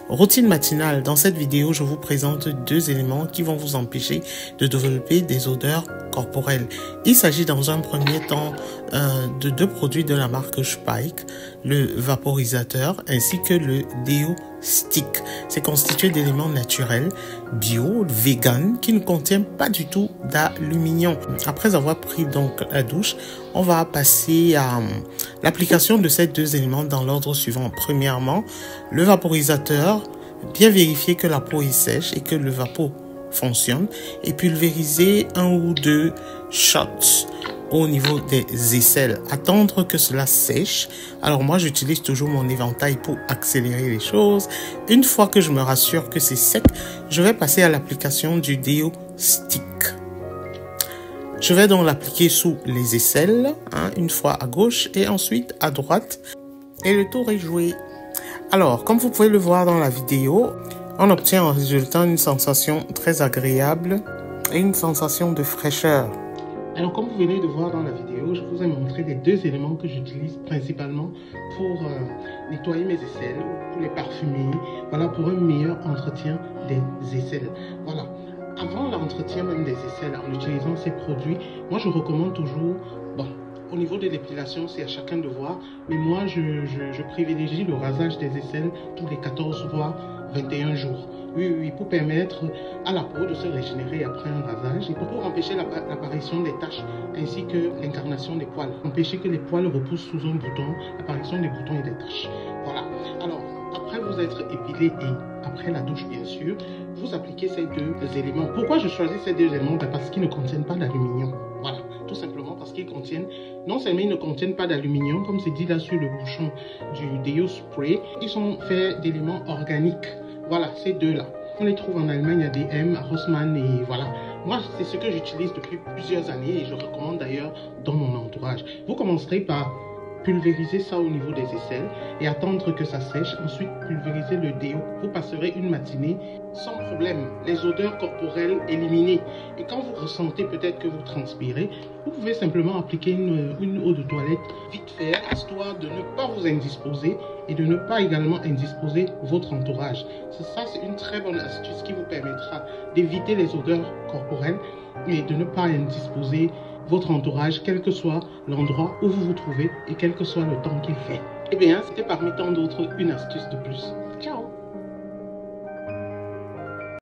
Routine matinale. Dans cette vidéo, je vous présente deux éléments qui vont vous empêcher de développer des odeurs corporelles. Il s'agit dans un premier temps de deux produits de la marque Spike, le vaporisateur ainsi que le déo stick. C'est constitué d'éléments naturels, bio, vegan, qui ne contiennent pas du tout d'aluminium. Après avoir pris donc la douche, on va passer à l'application de ces deux éléments dans l'ordre suivant. Premièrement, le vaporisateur, bien vérifier que la peau est sèche et que le vapeau fonctionne, et pulvériser un ou deux shots au niveau des aisselles. Attendre que cela sèche. Alors moi, j'utilise toujours mon éventail pour accélérer les choses. Une fois que je me rassure que c'est sec, je vais passer à l'application du déo stick. Je vais donc l'appliquer sous les aisselles, une fois à gauche et ensuite à droite. Et le tour est joué. Alors, comme vous pouvez le voir dans la vidéo, on obtient en résultant une sensation très agréable et une sensation de fraîcheur. Alors, comme vous venez de voir dans la vidéo, je vous ai montré les deux éléments que j'utilise principalement pour nettoyer mes aisselles, pour les parfumer, voilà, pour un meilleur entretien des aisselles. Voilà. Avant l'entretien même des aisselles, en utilisant ces produits, moi je recommande toujours, bon, au niveau de l'épilation, c'est à chacun de voir, mais moi je privilégie le rasage des aisselles tous les 14 voire 21 jours. Oui, pour permettre à la peau de se régénérer après un rasage et pour empêcher l'apparition des taches ainsi que l'incarnation des poils. Empêcher que les poils repoussent sous un bouton, l'apparition des boutons et des taches. Voilà. Alors, après vous être épilé et après la douche bien sûr, vous appliquez ces deux éléments. Pourquoi je choisis ces deux éléments? Parce qu'ils ne contiennent pas d'aluminium. Voilà, tout simplement parce qu'ils contiennent, non seulement ils ne contiennent pas d'aluminium, comme c'est dit là sur le bouchon du déo spray, ils sont faits d'éléments organiques. Voilà, ces deux-là. On les trouve en Allemagne à DM, à Rossmann et voilà. Moi, c'est ce que j'utilise depuis plusieurs années et je recommande d'ailleurs dans mon entourage. Vous commencerez par pulvériser ça au niveau des aisselles et attendre que ça sèche. Ensuite, pulvériser le déo. Vous passerez une matinée sans problème. Les odeurs corporelles éliminées. Et quand vous ressentez peut-être que vous transpirez, vous pouvez simplement appliquer une eau de toilette vite fait, histoire de ne pas vous indisposer et de ne pas également indisposer votre entourage. Ça, c'est une très bonne astuce qui vous permettra d'éviter les odeurs corporelles et de ne pas indisposer votre entourage, quel que soit l'endroit où vous vous trouvez et quel que soit le temps qu'il fait. Eh bien, c'était parmi tant d'autres une astuce de plus.